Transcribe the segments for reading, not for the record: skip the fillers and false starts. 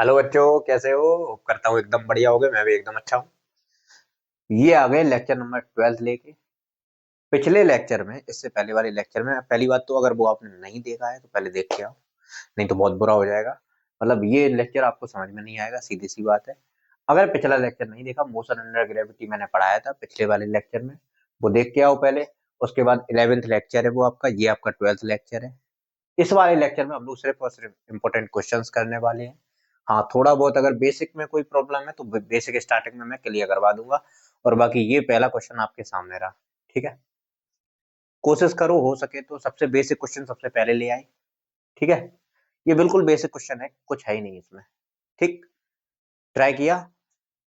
Hello बच्चों, कैसे हो? होप करता हूँ एकदम बढ़िया होगे। मैं भी एकदम अच्छा हूँ। ये आ गए लेक्चर नंबर 12 लेके। पिछले लेक्चर में, इससे पहले वाले लेक्चर में, पहली बात तो अगर वो आपने नहीं देखा है तो पहले देख के आओ, नहीं तो बहुत बुरा हो जाएगा। मतलब ये लेक्चर आपको समझ में नहीं आएगा, सीधी सी बात है। अगर पिछला लेक्चर नहीं देखा, मोशन अंडर ग्रेविटी मैंने पढ़ाया था पिछले वाले लेक्चर में, वो देख के आओ पहले। उसके बाद 11th लेक्चर है वो आपका, ये आपका 12th लेक्चर है। इस वाले लेक्चर में हम लोग सिर्फ और सिर्फ इंपॉर्टेंट क्वेश्चंस करने वाले हैं। हाँ, थोड़ा बहुत अगर बेसिक में कोई प्रॉब्लम है तो बेसिक स्टार्टिंग में मैं क्लियर करवा दूंगा। और बाकी ये पहला क्वेश्चन आपके सामने रहा। ठीक है, कोशिश करो हो सके तो सबसे बेसिक क्वेश्चन सबसे पहले ले आए। ठीक है, ये बिल्कुल बेसिक क्वेश्चन है, कुछ है ही नहीं इसमें। ठीक, ट्राई किया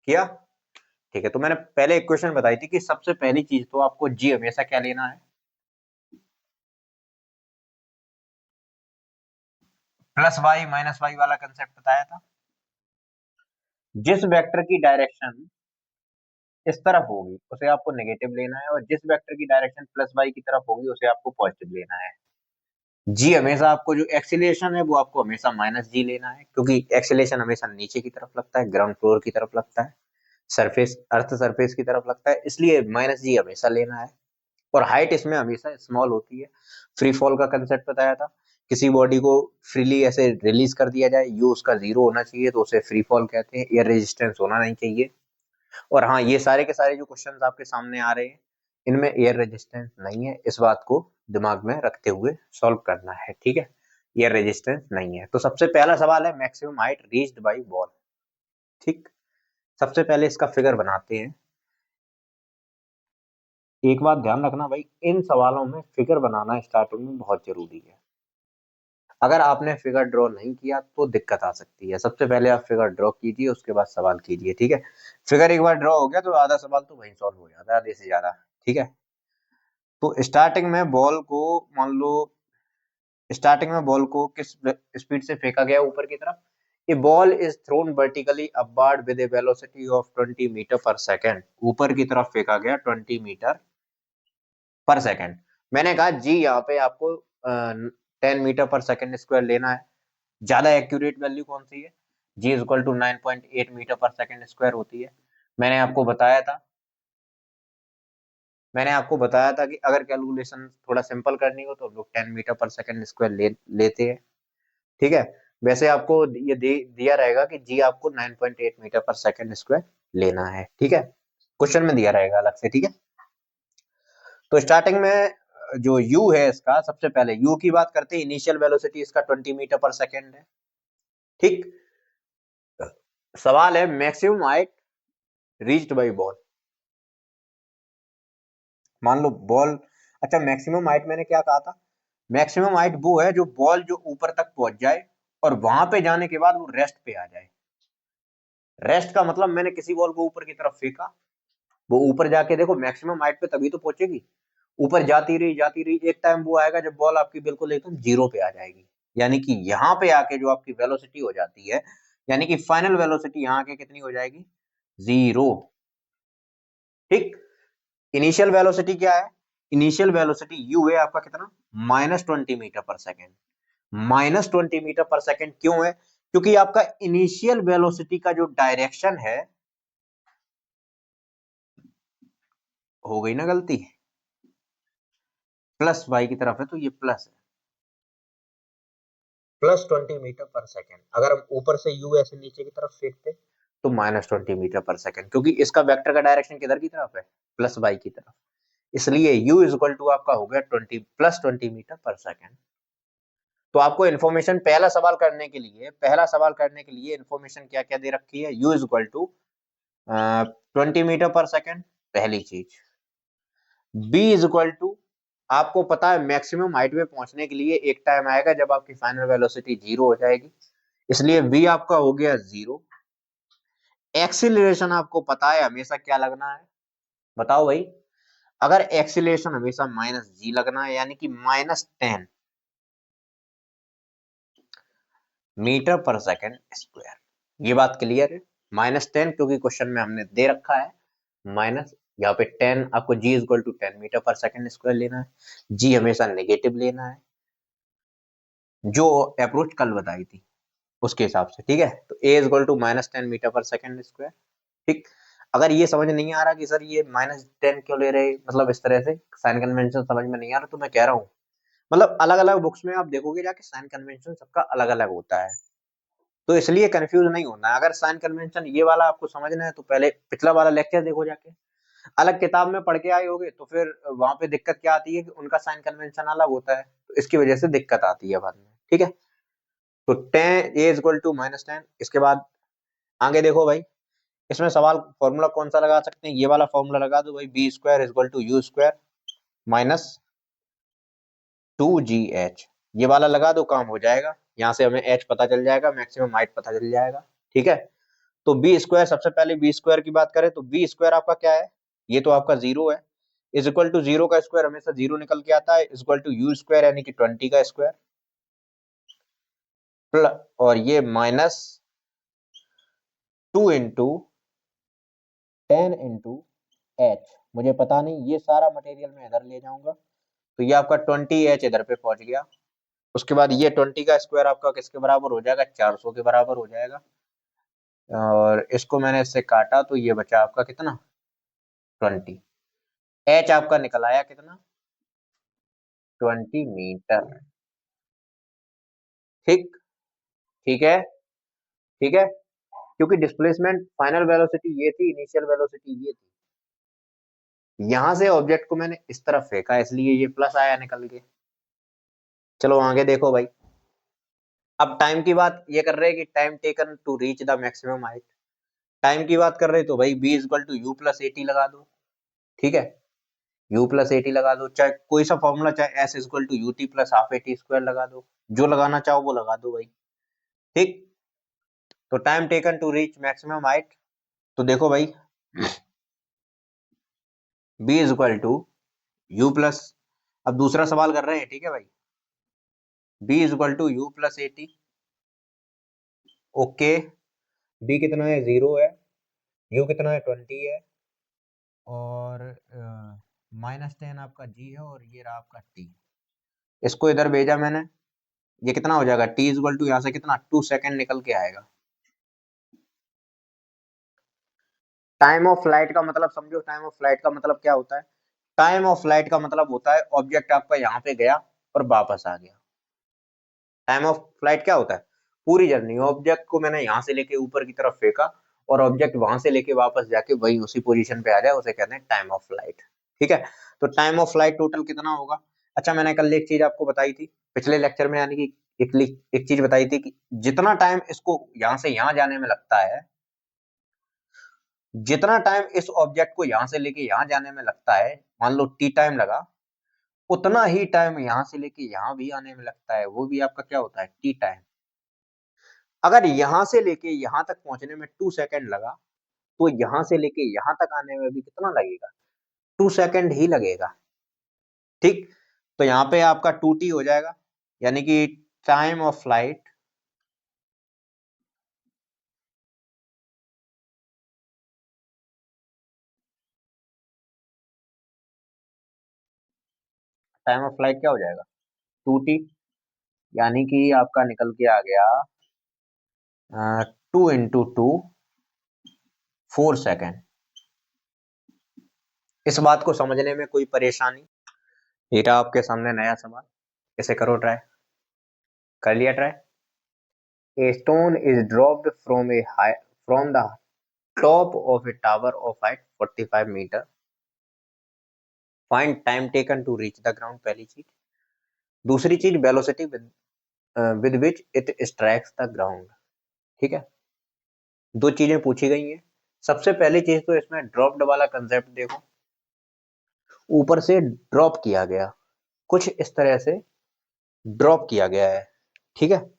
किया। ठीक है, तो मैंने पहले एक क्वेश्चन बताई थी कि सबसे पहली चीज तो आपको जी हमेशा क्या लेना है, प्लस वाई माइनस वाई वाला कंसेप्ट बताया था। जिस वेक्टर की डायरेक्शन इस तरफ होगी उसे आपको नेगेटिव लेना है, और जिस वेक्टर की डायरेक्शन प्लस वाई की तरफ होगी उसे आपको पॉजिटिव लेना है। जी हमेशा आपको जो एक्सीलरेशन है वो आपको हमेशा माइनस जी लेना है, क्योंकि एक्सीलरेशन हमेशा नीचे की तरफ लगता है, ग्राउंड फ्लोर की तरफ लगता है, सरफेस अर्थ सरफेस की तरफ लगता है, इसलिए माइनस जी हमेशा लेना है। और हाइट इसमें हमेशा स्मॉल होती है। फ्री फॉल का कंसेप्ट बताया था, किसी बॉडी को फ्रीली ऐसे रिलीज कर दिया जाए, यू उसका जीरो होना चाहिए तो उसे फ्री फॉल कहते हैं, एयर रेजिस्टेंस होना नहीं चाहिए। और हाँ, ये सारे के सारे जो क्वेश्चंस आपके सामने आ रहे हैं इनमें एयर रेजिस्टेंस नहीं है, इस बात को दिमाग में रखते हुए सॉल्व करना है। ठीक है, एयर रेजिस्टेंस नहीं है। तो सबसे पहला सवाल है maximum height reached by ball. ठीक, सबसे पहले इसका फिगर बनाते हैं। एक बात ध्यान रखना भाई, इन सवालों में फिगर बनाना स्टार्टिंग में बहुत जरूरी है। अगर आपने फिगर ड्रॉ नहीं किया तो दिक्कत आ सकती है। सबसे पहले आप फिगर ड्रॉ कीजिए, उसके बाद सवाल कीजिए। ठीक है, फिगर एक बार ड्रॉ हो गया तो आधा सवाल तो वहीं सॉल्व हो जाता है, आधे से ज्यादा। ठीक है, तो स्टार्टिंग में बॉल को, मान लो स्टार्टिंग में बॉल को किस स्पीड से फेंका गया ऊपर की तरफ। A ball is thrown vertically upward with a velocity of 20 metre per second. ऊपर की तरफ फेंका गया 20 मीटर पर सेकंड। मैंने कहा जी यहाँ पे आपको 10 मीटर पर सेकंड स्क्वायर लेना है। ज्यादा एक्यूरेट वैल्यू कौन सी है? जी is equal to 9.8 metre per second square होती है। मैंने आपको बताया था मैंने आपको बताया था कि अगर कैलकुलेशन थोड़ा सिंपल करनी हो तो हम लोग 10 मीटर पर सेकंड स्क्वायर लेते हैं। ठीक है, वैसे आपको ये दिया रहेगा कि जी आपको 9.8 मीटर पर सेकंड स्क्वायर लेना है। ठीक है, क्वेश्चन में दिया रहेगा अलग से। ठीक है, तो स्टार्टिंग में जो यू है इसका, सबसे पहले यू की बात करते हैं। इनिशियल वेलोसिटी इसका 20 मीटर पर सेकंड है। ठीक, सवाल है maximum height reached by ball. मान लो बॉल, अच्छा मैक्सिमम हाइट मैंने क्या कहा था? मैक्सिमम हाइट वो है जो बॉल जो ऊपर तक पहुंच जाए और वहां पे जाने के बाद वो रेस्ट पे आ जाए। रेस्ट का मतलब मैंने किसी बॉल को ऊपर की तरफ फेंका, वो ऊपर जाके देखो मैक्सिमम हाइट पे तभी तो पहुंचेगी। ऊपर जाती रही, एक टाइम वो आएगा जब बॉल आपकी बिल्कुल एकदम जीरो पे आ जाएगी। यानी कि यहाँ पे आके जो आपकी वेलोसिटी हो जाती है, यानी कि फाइनल वेलोसिटी यहाँ के कितनी हो जाएगी? जीरो। ठीक, इनिशियल वेलोसिटी क्या है? इनिशियल वेलोसिटी यू है आपका कितना? -20 मीटर पर सेकेंड। -20 मीटर पर सेकेंड क्यों है? क्योंकि आपका इनिशियल वेलोसिटी का जो डायरेक्शन है, हो गई ना गलती, प्लस वाई की तरफ है तो ये प्लस है, +20 मीटर पर सेकेंड। अगर हम ऊपर से यू ऐसे नीचे की तरफ फेंकते तो -20 मीटर पर सेकेंड, क्योंकि इसका वेक्टर का डायरेक्शन किधर की तरफ है? प्लस वाई की तरफ। इसलिए u इज इक्वल टू आपका हो गया 20 +20 मीटर पर सेकेंड। तो आपको इन्फॉर्मेशन, पहला सवाल करने के लिए इन्फॉर्मेशन क्या क्या दे रखी है? u is equal to 20 metre पर सेकेंड, पहली चीज। b इज इक्वल टू, आपको पता है मैक्सिमम हाइट पे पहुंचने के लिए एक टाइम आएगा जब आपकी फाइनल वेलोसिटी जीरो हो जाएगी, इसलिए v आपका हो गया जीरो। एक्सीलरेशन आपको पता है हमेशा क्या लगना है, बताओ भाई। अगर एक्सीलरेशन हमेशा माइनस जी लगना है, यानी कि -10 मीटर पर सेकेंड स्क्वायर। ये बात क्लियर है? -10 क्योंकि क्वेश्चन में हमने दे रखा है माइनस, यहाँ पे 10 आपको जी इज इक्वल टू 10 मीटर पर सेकेंड स्क्वायर लेना है। जी हमेशा नेगेटिव लेना है, जो अप्रोच कल बताई थी। उसके हिसाब से, ठीक है। तो a is equal to -10 meter per second square, ठीक। अगर ये समझ नहीं आ रहा कि सर ये -10 क्यों ले रहे, मतलब इस तरह से साइन कन्वेंशन समझ में नहीं आ रहा, तो मैं कह रहा हूँ मतलब अलग अलग बुक्स में आप देखोगे जाके साइन कन्वेंशन सबका अलग अलग होता है, तो इसलिए कंफ्यूज नहीं होना है। अगर साइन कन्वेंशन ये वाला आपको समझना है तो पहले पिछला वाला लेक्चर देखो जाके, अलग किताब में पढ़ के आए होगे तो फिर वहां पे दिक्कत क्या आती है कि उनका साइन कन्वेंशन अलग होता है, तो इसकी वजह से दिक्कत आती है बाद में, ठीक है। तो टेन ए इक्वल टू -10, इसके बाद आगे देखो भाई, इसमें सवाल फॉर्मूला कौन सा लगा सकते हैं, ये वाला फॉर्मूला लगा दो भाई, v square equal to u square minus 2GH, ये वाला लगा दो, काम हो जाएगा। यहाँ से हमें h पता चल जाएगा, मैक्सिमम हाइट पता चल जाएगा, ठीक है। तो बी स्क्वायर, सबसे पहले बी स्क्वायर की बात करें तो बी स्क्वायर आपका क्या है, ये तो आपका 0 है, इज इक्वल टू 0 का स्क्वायर हमेशा 0 निकल के आता है, is equal to u square यानी कि 20 का स्क्वायर प्लस, और ये -2 इंटू 10 इंटू एच, मुझे पता नहीं, ये सारा मटेरियल मैं इधर ले जाऊंगा, तो ये आपका 20H इधर पे पहुंच गया। उसके बाद ये 20 का स्क्वायर आपका किसके बराबर हो जाएगा, 400 के बराबर हो जाएगा, और इसको मैंने इससे काटा तो ये बचा आपका कितना, 20। एच आपका निकल आया कितना, 20 मीटर, ठीक, ठीक है, ठीक है। क्योंकि डिस्प्लेसमेंट फाइनल वेलोसिटी ये थी, इनिशियल वेलोसिटी ये थी, यहां से ऑब्जेक्ट को मैंने इस तरफ फेंका इसलिए ये प्लस आया निकल के। चलो आगे देखो भाई, अब टाइम की बात ये कर रहे हैं कि time taken to reach the maximum height, time की बात कर रहे तो भाई b equal to u plus a t लगा दो, ठीक है, u प्लस एटी लगा दो, चाहे कोई सा फॉर्मूला, चाहे s equal to you t plus half a t square लगा दो, जो लगाना चाहो वो लगा दो भाई, ठीक। तो time taken to reach maximum height, तो देखो भाई b is equal to u plus, अब दूसरा सवाल कर रहे हैं, ठीक है भाई, b is equal to u plus a t, okay, b कितना है 0 है, u कितना है 20 है, और -10 आपका g है, और ये रहा आपका t, इसको इधर भेजा मैंने, ये कितना हो जाएगा, t इक्वल टू यहाँ से कितना 2 सेकंड निकल के आएगा। टाइम ऑफ फ्लाइट का मतलब समझो, टाइम ऑफ फ्लाइट का मतलब क्या होता है, टाइम ऑफ फ्लाइट का मतलब होता है ऑब्जेक्ट आपका यहाँ पे गया और वापस आ गया। टाइम ऑफ फ्लाइट क्या होता है, पूरी जर्नी, ऑब्जेक्ट को मैंने यहाँ से लेके ऊपर की तरफ फेंका और ऑब्जेक्ट वहां से लेके वापस जाके वही उसी पोजीशन पे आ जाए, उसे कहते हैं टाइम ऑफ फ्लाइट, ठीक है। तो टाइम ऑफ फ्लाइट टोटल कितना होगा, अच्छा मैंने कल एक चीज आपको बताई थी पिछले लेक्चर में, यानी कि एक चीज बताई थी कि जितना टाइम इसको यहाँ से यहाँ जाने में लगता है, जितना टाइम इस ऑब्जेक्ट को यहाँ से लेके यहाँ जाने में लगता है, मान लो टी टाइम लगा, उतना ही टाइम यहाँ से लेके यहाँ भी आने में लगता है, वो भी आपका क्या होता है, टी टाइम। अगर यहाँ से लेके यहाँ तक पहुंचने में 2 सेकंड लगा, तो यहाँ से लेके यहाँ तक आने में भी कितना लगेगा, 2 सेकंड ही लगेगा, ठीक। तो यहाँ पे आपका 2t हो जाएगा, यानी कि time of flight, time of flight क्या हो जाएगा, 2t, यानी कि आपका निकल के आ गया 2 इंटू 2 4 सेकेंड। इस बात को समझने में कोई परेशानी, ये रहा आपके सामने नया सवाल, इसे करो ट्राई, कर लिया try. A stone is dropped from the top of a tower of height 45 meter. Find time taken to reach the ground, पहली चीज। दूसरी चीज velocity with which it strikes the ground, ठीक है। दो चीजें पूछी गई हैं। सबसे पहली चीज तो इसमें ड्रॉप्ड वाला कंसेप्ट देखो, ऊपर से ड्रॉप किया गया, कुछ इस तरह से ड्रॉप किया गया है, ठीक है,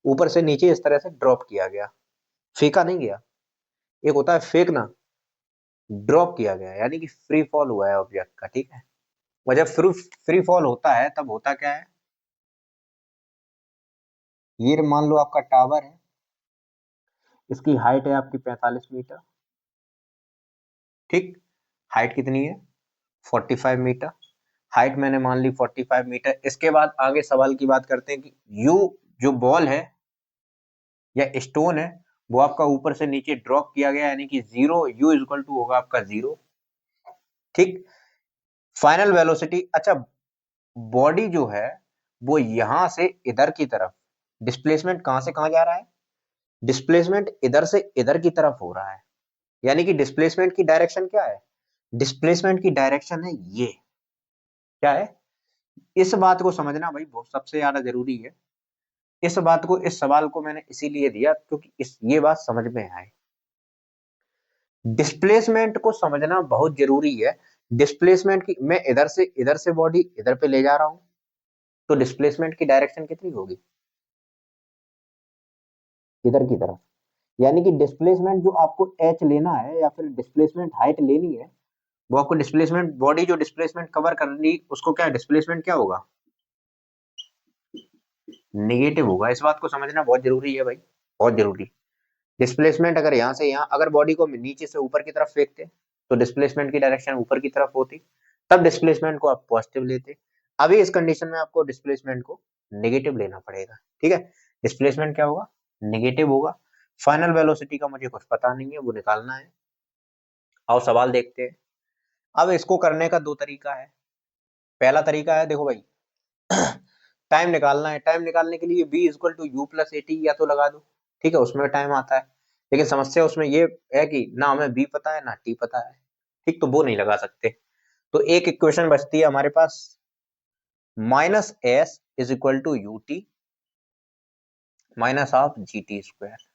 ऊपर से नीचे इस तरह से ड्रॉप किया गया, फेंका नहीं गया। एक होता है फेंकना, ड्रॉप किया गया यानी कि फ्री फॉल हुआ है ऑब्जेक्ट का, ठीक है। और जब फ्री फॉल होता है तब होता क्या है, ये मान लो आपका टावर है, इसकी हाइट है आपकी 45 मीटर, ठीक, हाइट कितनी है 45 मीटर, हाइट मैंने मान ली 45 मीटर। इसके बाद आगे सवाल की बात करते हैं कि यू जो बॉल है या स्टोन है वो आपका ऊपर से नीचे ड्रॉप किया गया, यानी कि 0, u इक्वल टू होगा आपका 0। ठीक, फाइनल वेलोसिटी, अच्छा बॉडी जो है वो यहां से इधर की तरफ, डिस्प्लेसमेंट कहां से कहां जा रहा है, डिस्प्लेसमेंट इधर से इधर की तरफ हो रहा है, यानी कि डिस्प्लेसमेंट की डायरेक्शन क्या है, डिस्प्लेसमेंट की डायरेक्शन है ये, क्या है, इस बात को समझना भाई बहुत सबसे ज्यादा जरूरी है। इस बात को, इस सवाल को मैंने इसीलिए दिया क्योंकि ये बात समझ में आए, डिस्प्लेसमेंट को समझना बहुत जरूरी है। डिस्प्लेसमेंट की, मैं इधर से बॉडी इधर पे ले जा रहा हूं, तो डिस्प्लेसमेंट की डायरेक्शन कितनी होगी, इधर की तरफ, यानी कि डिस्प्लेसमेंट जो आपको एच लेना है या फिर डिस्प्लेसमेंट हाइट लेनी है, वो आपको डिस्प्लेसमेंट बॉडी जो डिस्प्लेसमेंट कवर कर रही उसको क्या डिस्प्लेसमेंट क्या होगा, नेगेटिव होगा। इस बात को समझना बहुत जरूरी है भाई, बहुत जरूरी। डिस्प्लेसमेंट अगर यहाँ से यहाँ, अगर बॉडी को नीचे से ऊपर की तरफ फेंकते तो डिस्प्लेसमेंट की डायरेक्शन ऊपर की तरफ होती, तब डिस्प्लेसमेंट को आप पॉजिटिव लेते। अभी इस कंडीशन में आपको डिस्प्लेसमेंट को नेगेटिव लेना पड़ेगा, ठीक है, डिस्प्लेसमेंट क्या होगा, नेगेटिव होगा। फाइनल वेलोसिटी का मुझे कुछ पता नहीं है, वो निकालना है। आओ सवाल देखते हैं। अब इसको करने का दो तरीका है। पहला तरीका है, देखो भाई टाइम निकालना है, टाइम निकालने के लिए b equal to u plus a t या तो लगा दो, ठीक है, उसमें टाइम आता है, लेकिन समस्या उसमें ये है कि ना हमें b पता है ना t पता है, ठीक, तो वो नहीं लगा सकते। तो एक इक्वेशन बचती है हमारे पास, minus S is equal to U T minus of G T square.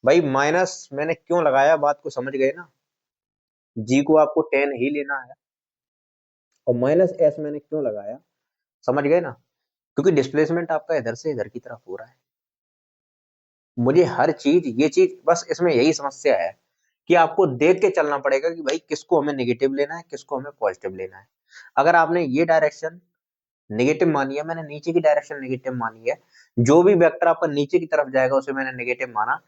भाई माइनस मैंने क्यों लगाया, बात को समझ गए ना, g को आपको 10 ही लेना है, और माइनस एस मैंने क्यों लगाया, समझ गए ना, क्योंकि डिस्प्लेसमेंट आपका इधर से इधर की तरफ हो रहा है। मुझे हर चीज, ये चीज बस इसमें यही समस्या है कि आपको देख के चलना पड़ेगा कि भाई किसको हमें नेगेटिव लेना है, किसको हमें पॉजिटिव लेना है। अगर आपने ये डायरेक्शन नेगेटिव मानी है, मैंने नीचे की डायरेक्शन नेगेटिव मानी है, जो भी वेक्टर आपका नीचे की तरफ जाएगा उसे मैंने नेगेटिव माना,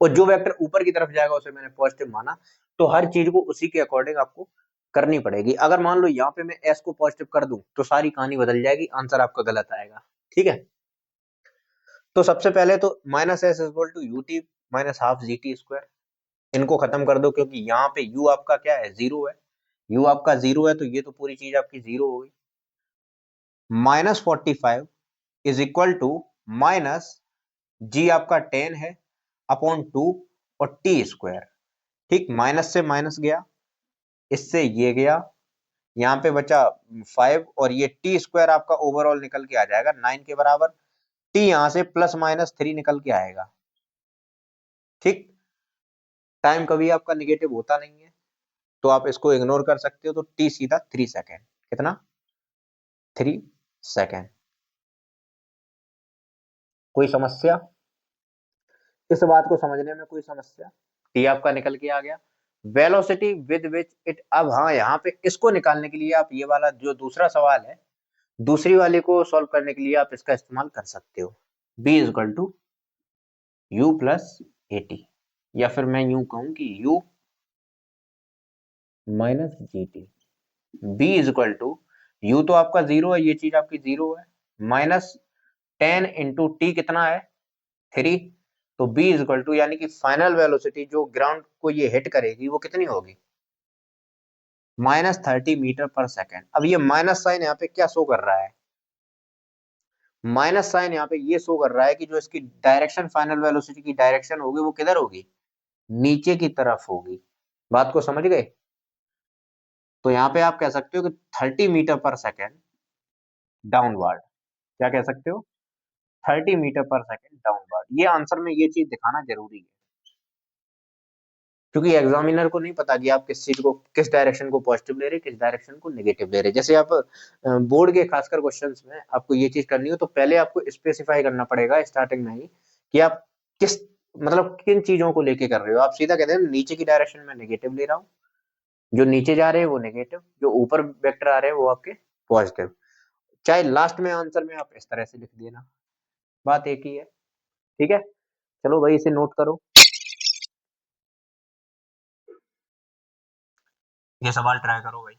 और जो वेक्टर ऊपर की तरफ जाएगा उसे मैंने पॉजिटिव माना, तो हर चीज को उसी के अकॉर्डिंग आपको करनी पड़ेगी। अगर मान लो यहाँ पे मैं एस को पॉजिटिव कर दूं तो सारी कहानी बदल जाएगी, आंसर आपका गलत आएगा, ठीक है। तो सबसे पहले तो minus s equal to U T minus half g T square, इनको खत्म कर दो, क्योंकि यहाँ पे u आपका क्या है, जीरो है, u आपका जीरो है, तो ये तो पूरी चीज आपकी जीरो हो गई। Minus 45 is equal to minus G आपका 10 है अपॉन 2 और टी स्क्वायर, ठीक, माइनस से माइनस गया, इससे ये गया, यहाँ पे बचा 5, और ये टी स्क्वायर आपका ओवरऑल निकल के आ जाएगा 9 के बराबर, टी यहाँ से प्लस माइनस 3 निकल के आएगा, ठीक। टाइम कभी आपका निगेटिव होता नहीं है, तो आप इसको इग्नोर कर सकते हो, तो टी सीधा 3 सेकेंड, कितना, 3 सेकेंड। कोई समस्या, इस बात को समझने में कोई समस्या, टी आपका निकल के आ गया। वेलोसिटी विद विच इट, अब हाँ यहाँ पे इसको निकालने के लिए आप ये वाला जो दूसरा सवाल है, दूसरी वाले को सॉल्व करने के लिए आप इसका इस्तेमाल कर सकते हो, b is equal to u plus a t, या फिर मैं यूं कहूं कि u minus g t, b is equal to, u तो आपका जीरो है, ये चीज आपकी जीरो है, माइनस 10 इंटू टी कितना है, 3, तो b इज इक्वल टू, यानी कि फाइनल वेलोसिटी जो ग्राउंड को ये हिट करेगी वो कितनी होगी, माइनस 30 मीटर पर सेकेंड। अब ये माइनस साइन यहाँ पे क्या शो कर रहा है, माइनस साइन यहाँ पे ये शो कर रहा है कि जो इसकी डायरेक्शन, फाइनल वेलोसिटी की डायरेक्शन होगी वो किधर होगी, नीचे की तरफ होगी। बात को समझ गए, तो यहाँ पे आप कह सकते हो कि 30 मीटर पर सेकेंड डाउनवर्ड, क्या कह सकते हो, 30 मीटर पर सेकेंड डाउनवर्ड। ये आंसर में ये चीज दिखाना जरूरी है, क्योंकि एग्जामिनर को नहीं पता कि आप किस चीज को, किस डायरेक्शन को पॉजिटिव ले रहे, किस डायरेक्शन को नेगेटिव ले रहे। जैसे आप बोर्ड के खासकर क्वेश्चंस में आपको ये चीज करनी हो, तो पहले आपको स्पेसिफाई करना पड़ेगा स्टार्टिंग में ही कि आप किस, मतलब किन चीजों को लेके कर रहे हो। आप सीधा कहते हैं नीचे की डायरेक्शन में नेगेटिव ले रहा हूँ, जो नीचे जा रहे हैं वो नेगेटिव, जो ऊपर वेक्टर आ रहे हैं वो आपके पॉजिटिव। चाहे लास्ट में आंसर में आप इस तरह से लिख देना, बात एक ही है, ठीक है। चलो भाई इसे नोट करो, ये सवाल ट्राई करो भाई।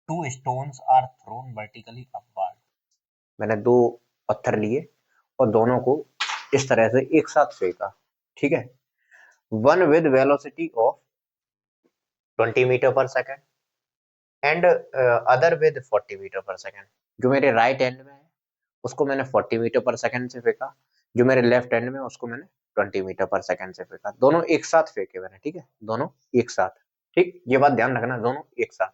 Two stones are thrown vertically upward, मैंने दो पत्थर लिए और दोनों को इस तरह से एक साथ फेंका, ठीक है। One with velocity of 20 metre पर second and other with 40 metre पर सेकेंड। जो मेरे राइट एंड में है उसको मैंने 40 मीटर पर सेकेंड से फेंका, जो मेरे लेफ्ट एंड में उसको मैंने 20 मीटर पर सेकेंड से फेंका। दोनों एक साथ फेंके मैंने, ठीक है, दोनों एक साथ, ठीक, ये बात ध्यान रखना, दोनों एक साथ।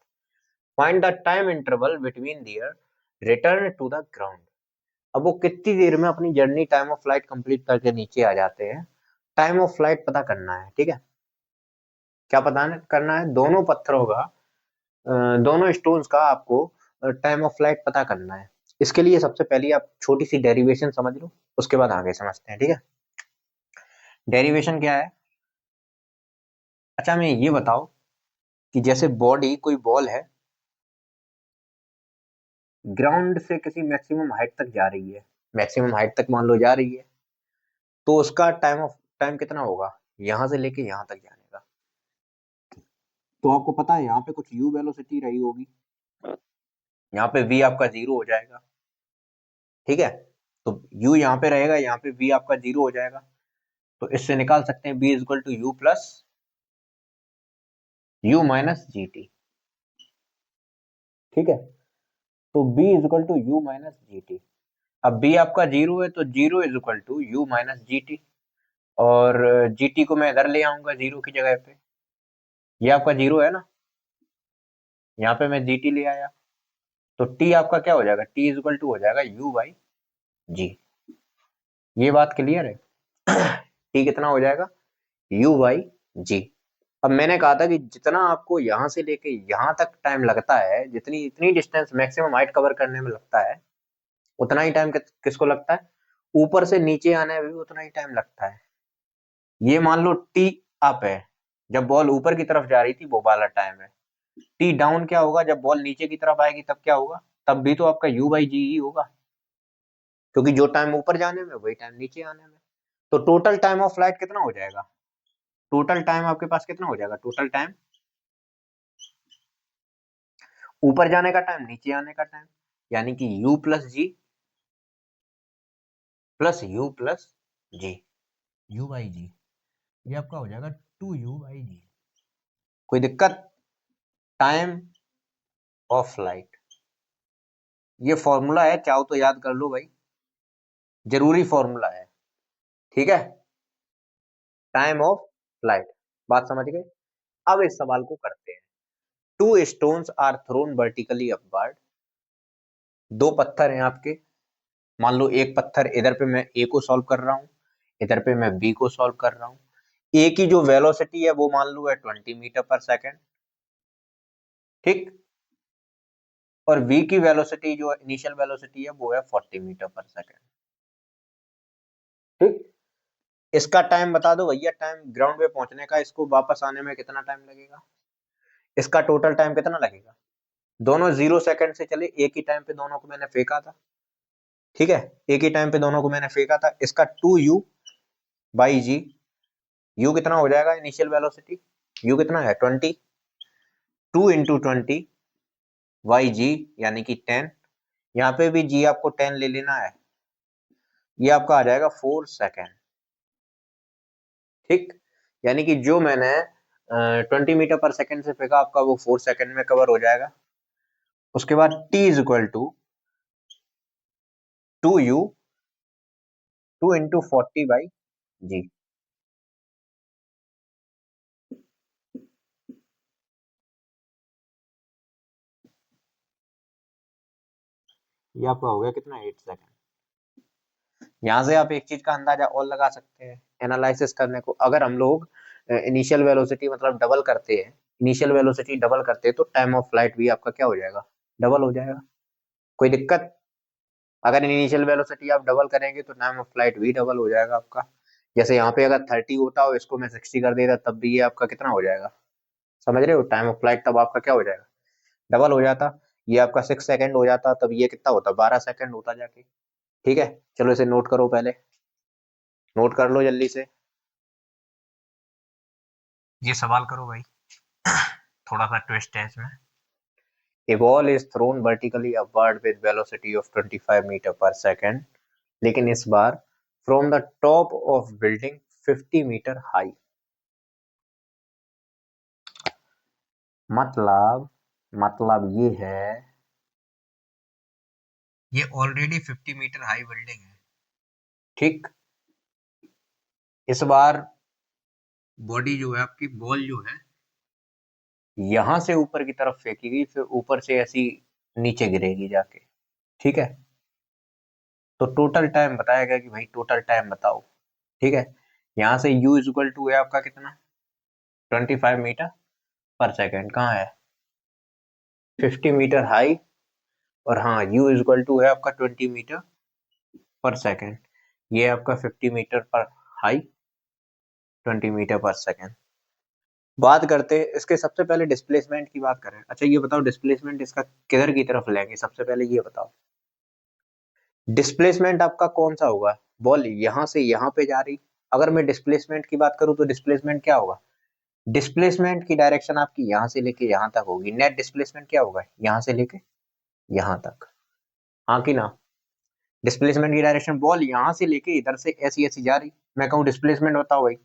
Find the time interval between their return to the ground. अब वो कितनी देर में अपनी journey time of flight complete करके नीचे आ जाते हैं, टाइम ऑफ फ्लाइट पता करना है, ठीक है। क्या पता करना है, दोनों पत्थरों का, दोनों स्टोन्स का आपको टाइम ऑफ फ्लाइट पता करना है। इसके लिए सबसे पहले आप छोटी सी डेरिवेशन समझ लो, उसके बाद आगे समझते हैं, ठीक है। डेरिवेशन क्या है? अच्छा हमें ये बताओ कि जैसे बॉडी कोई बॉल है, ग्राउंड से किसी मैक्सिमम हाइट तक जा रही है, मैक्सिमम हाइट तक मान लो जा रही है, तो उसका टाइम कितना होगा यहां से लेके यहां तक जाने का? तो आपको पता है यहाँ पे कुछ u वेलोसिटी रही होगी, यहाँ पे v आपका 0 हो जाएगा, ठीक है। तो u यहाँ पे रहेगा, यहाँ पे v आपका 0 हो जाएगा। तो इससे निकाल सकते हैं b equal to u plus u minus g t, ठीक है। तो b equal to u minus g t. अब b आपका 0 है तो 0 is equal to u minus g t, और जी टी को मैं इधर ले आऊंगा 0 की जगह पे, ये आपका 0 है ना, यहाँ पे मैं जी टी ले आया, तो t आपका क्या हो जाएगा, t इज इक्वल टू हो जाएगा u बाई जी। ये बात क्लियर है? t कितना हो जाएगा, u बाई जी। अब मैंने कहा था कि जितना आपको यहां से लेके यहां तक टाइम लगता है, जितनी इतनी डिस्टेंस मैक्सिमम हाइट कवर करने में लगता है, उतना ही टाइम किसको लगता है, ऊपर से नीचे आने में भी उतना ही टाइम लगता है। ये मान लो टी अप है, जब बॉल ऊपर की तरफ जा रही थी वो वाला टाइम है। टी डाउन क्या होगा, जब बॉल नीचे की तरफ आएगी तब क्या होगा, तब भी तो आपका यू बाई जी ही होगा, क्योंकि जो टाइम ऊपर जाने में वही टाइम नीचे आने में। तो टोटल टाइम ऑफ फ्लाइट कितना हो जाएगा, टोटल टाइम आपके पास कितना हो जाएगा, टोटल टाइम ऊपर जाने का टाइम, नीचे आने का टाइम, यानी कि u plus g plus u plus g, u by g, ये आपका हो जाएगा 2u बाई जी। कोई दिक्कत? टाइम ऑफ फ्लाइट, ये फॉर्मूला है, चाहो तो याद कर लो भाई, जरूरी फॉर्मूला है, ठीक है। टाइम ऑफ फ्लाइट, बात समझ गए? अब इस सवाल को करते हैं। Two stones are thrown vertically upward, दो पत्थर हैं आपके, मान लो एक पत्थर इधर पे मैं ए को सॉल्व कर रहा हूँ, इधर पे मैं बी को सॉल्व कर रहा हूँ। ए की जो वेलोसिटी है वो मान लो है 20 मीटर पर सेकेंड, ठीक, और v की वेलोसिटी जो इनिशियल वेलोसिटी है वो है 40 मीटर पर सेकेंड, ठीक। इसका टाइम बता दो भैया, टाइम ग्राउंड पे पहुंचने का, इसको वापस आने में कितना टाइम लगेगा, इसका टोटल टाइम कितना लगेगा। दोनों 0 सेकंड से चले, एक ही टाइम पे दोनों को मैंने फेंका था, ठीक है, एक ही टाइम पे दोनों को मैंने फेंका था। इसका 2u बाई जी, u कितना हो जाएगा इनिशियल वेलोसिटी, u कितना है 20, 2 इंटू 20 बाई जी यानी कि 10, यहाँ पे भी g आपको 10 ले लेना है, ये आपका आ जाएगा 4 सेकेंड, ठीक। यानी कि जो मैंने 20 मीटर पर सेकेंड से फेंका, आपका वो 4 सेकेंड में कवर हो जाएगा। उसके बाद t is equal to 2u 2 into 40 by g, ये आपका हो गया कितना 8 सेकेंड। यहाँ से आप एक चीज का अंदाजा और लगा सकते हैं एनालिसिस करने को, अगर हम लोग इनिशियल वेलोसिटी मतलब डबल करते हैं, इनिशियल वेलोसिटी डबल करते हैं तो टाइम ऑफ फ्लाइट भी आपका क्या हो जाएगा, डबल हो जाएगा। कोई दिक्कत? अगर इनिशियल वेलोसिटी आप डबल करेंगे तो टाइम ऑफ फ्लाइट भी डबल हो जाएगा आपका। जैसे यहाँ पे अगर 30 होता हो, इसको मैं 60 कर देता, तब भी ये आपका कितना हो जाएगा, समझ रहे हो, टाइम ऑफ फ्लाइट तब आपका क्या हो जाएगा, डबल हो जाता। ये आपका 6 सेकंड हो जाता, तब ये कितना होता, 12 सेकंड होता जाके, ठीक है। चलो इसे नोट करो, पहले नोट कर लो जल्दी से, ये सवाल करो भाई। थोड़ा सा ट्विस्ट है इसमें। A ball is thrown vertically upward with velocity of 25 metre पर सेकेंड, लेकिन इस बार from the top of building 50 metre high. मतलब ये है, ये ऑलरेडी 50 मीटर हाई बिल्डिंग है, ठीक। इस बार बॉडी जो है आपकी, बॉल जो है यहां से ऊपर की तरफ फेंकेगी, फिर ऊपर से ऐसी नीचे गिरेगी जाके, ठीक है। तो टोटल टाइम बताया गया कि भाई टोटल टाइम बताओ, ठीक है। यहाँ से u इक्वल टू है आपका कितना, 25 मीटर पर सेकेंड। कहाँ है, 50 मीटर हाई, और हाँ u इक्वल टू है आपका 20 मीटर पर सेकेंड। ये आपका 50 मीटर पर हाई, 20 मीटर पर सेकेंड। बात करते हैं इसके, सबसे पहले डिस्प्लेसमेंट की बात करें। अच्छा ये बताओ डिस्प्लेसमेंट इसका किधर की तरफ लेंगे, सबसे पहले ये बताओ। डिस्प्लेसमेंट आपका कौन सा होगा, बॉल यहां से यहां पे जा रही। अगर मैं डिस्प्लेसमेंट की बात करूं तो डिस्प्लेसमेंट क्या होगा, डिस्प्लेसमेंट की डायरेक्शन आपकी यहां से लेके यहां तक होगी। नेट डिस्प्लेसमेंट क्या होगा, यहां से लेके यहां तक, हाँ कि ना। डिस्प्लेसमेंट की डायरेक्शन, बॉल यहां से लेके इधर से ऐसी ऐसी जा रही, मैं कहूँ डिस्प्लेसमेंट बताओ भाई,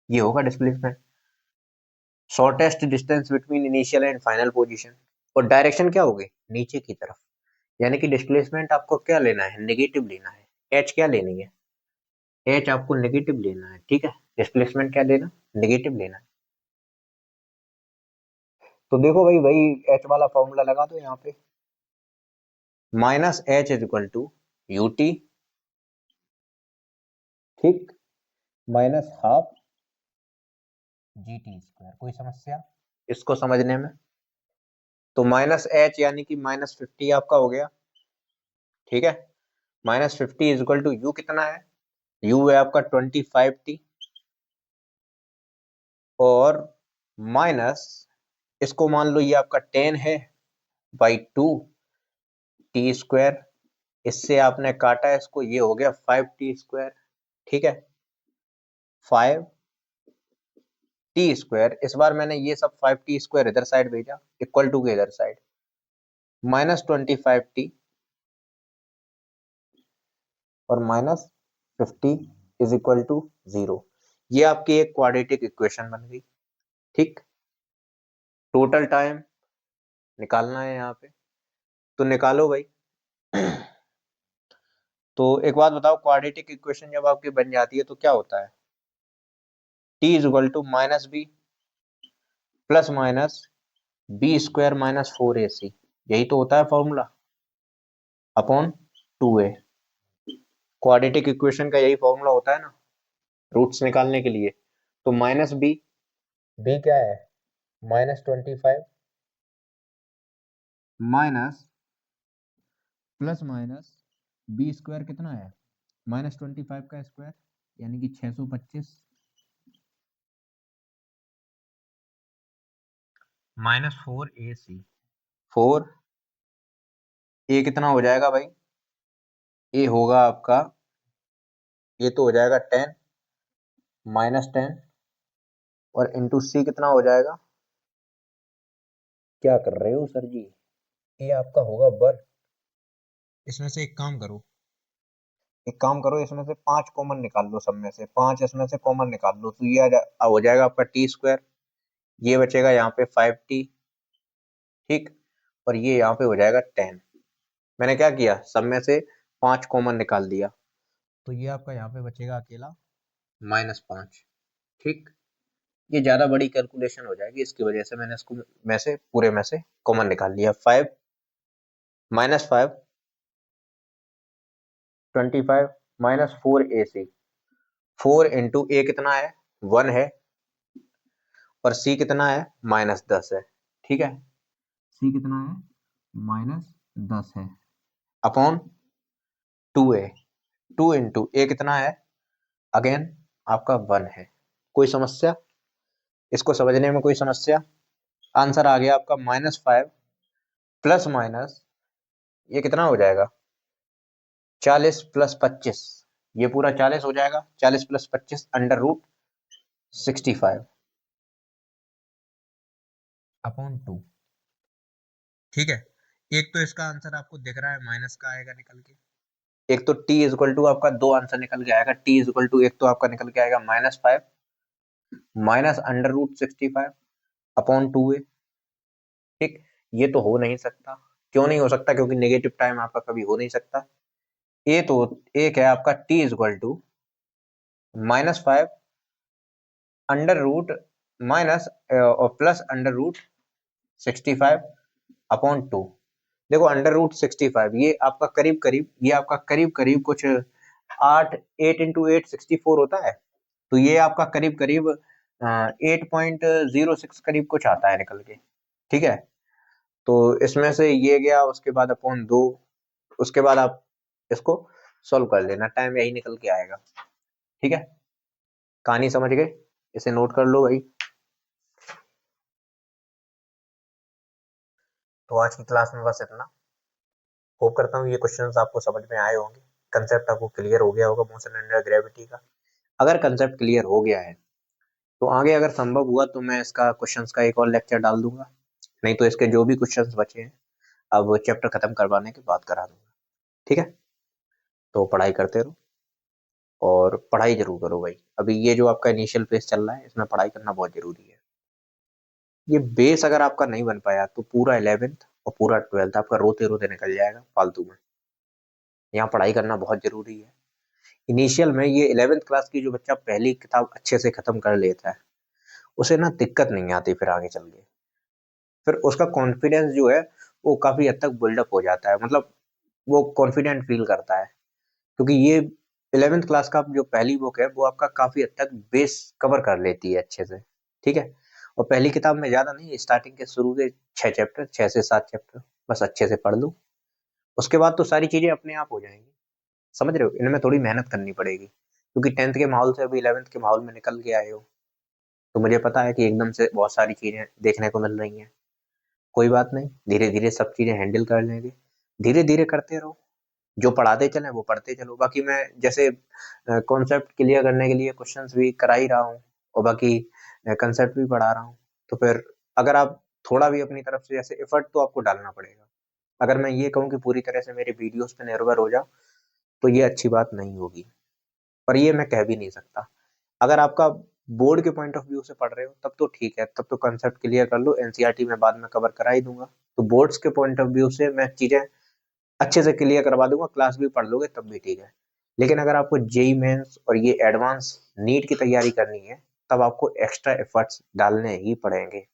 ये होगा displacement. Shortest distance between initial and final position, और डायरेक्शन क्या होगी, नीचे की तरफ। यानी कि डिस्प्लेसमेंट आपको क्या लेना है, नेगेटिव लेना है। एच क्या लेनी है, एच आपको नेगेटिव लेना है, ठीक है। डिस्प्लेसमेंट क्या लेना, नेगेटिव लेना है। तो देखो भाई भाई एच वाला फॉर्मूला लगा दो यहाँ पे, minus h is equal to you t, ठीक, minus half g T square. कोई समस्या इसको समझने में। तो माइनस एच यानी कि -50 आपका हो गया, ठीक है। -50 इज इक्वल टू यू कितना है, यू है आपका 25t, और माइनस, इसको मान लो ये आपका 10 है बाई 2 टी स्क्वायर। इससे आपने काटा इसको, ये हो गया 5t स्क्वायर, ठीक है। 5t स्क्वायर, इस बार मैंने ये सब 5t स्क्वायर इधर साइड भेजा, इक्वल टू के इधर साइड, -25t और -50 इज इक्वल टू 0। ये आपकी एक क्वाड्रेटिक इक्वेशन बन गई, ठीक। टोटल टाइम निकालना है यहाँ पे, तो निकालो भाई। तो एक बात बताओ, क्वाड्रेटिक इक्वेशन जब आपकी बन जाती है तो क्या होता है, t is equal to -b plus minus b square -4ac, यही तो होता है formula, upon 2a। Quadratic equation का यही फॉर्मूला होता है ना, रूट्स निकालने के लिए। तो -b, b क्या है, -25 minus plus minus b square कितना है, -25 का स्क्वायर, यानी कि 625, -4ac। 4 कितना हो जाएगा भाई, ए होगा आपका, ये तो हो जाएगा 10, -10, और इंटू सी कितना हो जाएगा, क्या कर रहे हो सर जी, ये आपका होगा 1। इसमें से एक काम करो, इसमें से 5 कॉमन निकाल लो, सब में से 5 इसमें से कॉमन निकाल लो, तो ये हो जाएगा आपका टी स्क्वायर, ये बचेगा यहाँ पे 5t, ठीक, और ये यहाँ पे हो जाएगा 10। मैंने क्या किया, सब में से 5 कॉमन निकाल दिया, तो ये आपका यहाँ पे बचेगा अकेला -5, ठीक। ये ज्यादा बड़ी कैलकुलेशन हो जाएगी, इसकी वजह से मैंने इसको में से पूरे में से कॉमन निकाल लिया। 5 -5 25 -4ac, 4 इंटू ए कितना है, 1 है, और सी कितना है, -10 है, ठीक है। सी कितना है, -10 है, अपॉन 2a, 2 इंटू ए कितना है, अगेन आपका 1 है। कोई समस्या, इसको समझने में कोई समस्या। आंसर आ गया आपका -5 प्लस माइनस, ये कितना हो जाएगा, 40 प्लस 25, ये पूरा 40 हो जाएगा, 40 प्लस 25 √65 अपॉन 2, ठीक है। एक तो इसका आंसर आपको दिख रहा है, माइनस का आएगा निकल के, एक तो t इक्वल टू आपका दो आंसर निकल के आएगा। t इक्वल टू एक तो आपका निकल के आएगा -5 minus under root 65 upon 2a। ठीक, ये तो हो नहीं सकता। क्यों नहीं हो सकता? क्योंकि नेगेटिव टाइम आपका कभी हो नहीं सकता। ए तो एक है आपका t equal to -5 under root minus और प्लस अंडर रूट 65 अपॉन 2। देखो अंडर रूट 65 ये आपका करीब करीब कुछ 8 इंटू 8 64 होता है। तो ये आपका करीब करीब 8.06 करीब कुछ आता है निकल के। ठीक है, तो इसमें से ये गया, उसके बाद अपॉन 2, उसके बाद आप इसको सॉल्व कर लेना, टाइम यही निकल के आएगा। ठीक है, कहानी समझ गए? इसे नोट कर लो भाई। तो आज की क्लास में बस इतना। होप करता हूँ ये क्वेश्चंस आपको समझ में आए होंगे, कंसेप्ट आपको क्लियर हो गया होगा मोशन अंडर ग्रेविटी का। अगर कंसेप्ट क्लियर हो गया है तो आगे अगर संभव हुआ तो मैं इसका क्वेश्चंस का एक और लेक्चर डाल दूंगा, नहीं तो इसके जो भी क्वेश्चंस बचे हैं अब चैप्टर खत्म करवाने के बाद करा दूंगा। ठीक है, तो पढ़ाई करते रहो और पढ़ाई जरूर करो भाई। अभी ये जो आपका इनिशियल फेज चल रहा है इसमें पढ़ाई करना बहुत जरूरी है। ये बेस अगर आपका नहीं बन पाया तो पूरा 11th और पूरा 12th आपका रोते रोते निकल जाएगा फालतू में। यहाँ पढ़ाई करना बहुत जरूरी है। इनिशियल में ये 11th क्लास की जो बच्चा पहली किताब अच्छे से खत्म कर लेता है उसे ना दिक्कत नहीं आती फिर आगे चल के। फिर उसका कॉन्फिडेंस जो है वो काफी हद तक बिल्डअप हो जाता है, मतलब वो कॉन्फिडेंट फील करता है, क्योंकि ये 11th क्लास का जो पहली बुक है वो आपका काफी हद तक बेस कवर कर लेती है अच्छे से। ठीक है, और पहली किताब में ज्यादा नहीं, स्टार्टिंग के शुरू के 6 चैप्टर, 6 से 7 चैप्टर बस अच्छे से पढ़ लो। उसके बाद तो सारी चीजें अपने आप हो जाएंगी। समझ रहे हो, इनमें थोड़ी मेहनत करनी पड़ेगी, क्योंकि 10th के माहौल से अभी 11th के माहौल में निकल के आए हो। तो मुझे पता है कि एकदम से बहुत सारी चीजें देखने को मिल रही हैं। कोई बात नहीं, धीरे धीरे सब चीजें हैंडल कर लेंगे। धीरे धीरे करते रहो, जो पढ़ाते चले वो पढ़ते चलो। बाकी मैं जैसे कॉन्सेप्ट क्लियर करने के लिए क्वेश्चंस भी करा ही रहा हूँ और बाकी कंसेप्ट भी पढ़ा रहा हूँ। तो फिर अगर आप थोड़ा भी अपनी तरफ से जैसे एफर्ट तो आपको डालना पड़ेगा। अगर मैं ये कहूँ कि पूरी तरह से मेरे वीडियोस पे निर्भर हो जाओ तो ये अच्छी बात नहीं होगी, पर ये मैं कह भी नहीं सकता। अगर आपका बोर्ड के पॉइंट ऑफ व्यू से पढ़ रहे हो तब तो ठीक है, तब तो कंसेप्ट क्लियर कर लो, एनसीईआरटी में बाद में कवर करा ही दूंगा। तो बोर्ड्स के पॉइंट ऑफ व्यू से मैं चीजें अच्छे से क्लियर करवा दूंगा, क्लास भी पढ़ लोगे तब भी ठीक है। लेकिन अगर आपको जेई मेंस और ये एडवांस नीट की तैयारी करनी है तब आपको एक्स्ट्रा एफर्ट्स डालने ही पड़ेंगे।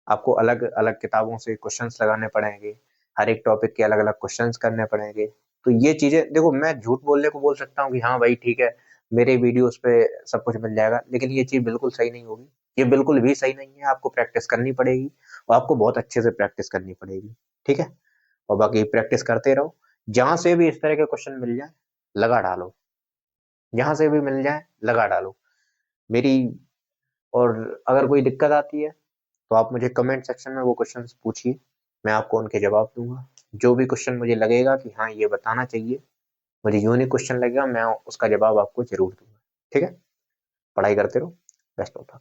आपको अलग अलग किताबों से क्वेश्चंस लगाने पड़ेंगे, हर एक टॉपिक के अलग अलग क्वेश्चंस करने पड़ेंगे। तो ये चीजें देखो, मैं झूठ बोलने को बोल सकता हूँ कि हाँ भाई ठीक है मेरे वीडियोस पे सब कुछ मिल जाएगा, लेकिन ये चीज बिल्कुल सही नहीं होगी। ये बिल्कुल भी सही नहीं है, आपको प्रैक्टिस करनी पड़ेगी और आपको बहुत अच्छे से प्रैक्टिस करनी पड़ेगी। ठीक है, और बाकी प्रैक्टिस करते रहो। जहां से भी इस तरह के क्वेश्चन मिल जाए लगा डालो, जहां से भी मिल जाए लगा डालो मेरी। और अगर कोई दिक्कत आती है तो आप मुझे कमेंट सेक्शन में वो क्वेश्चंस पूछिए, मैं आपको उनके जवाब दूंगा। जो भी क्वेश्चन मुझे लगेगा कि हाँ ये बताना चाहिए, मुझे यूनिक क्वेश्चन लगेगा, मैं उसका जवाब आपको जरूर दूंगा। ठीक है, पढ़ाई करते रहो। Best of luck.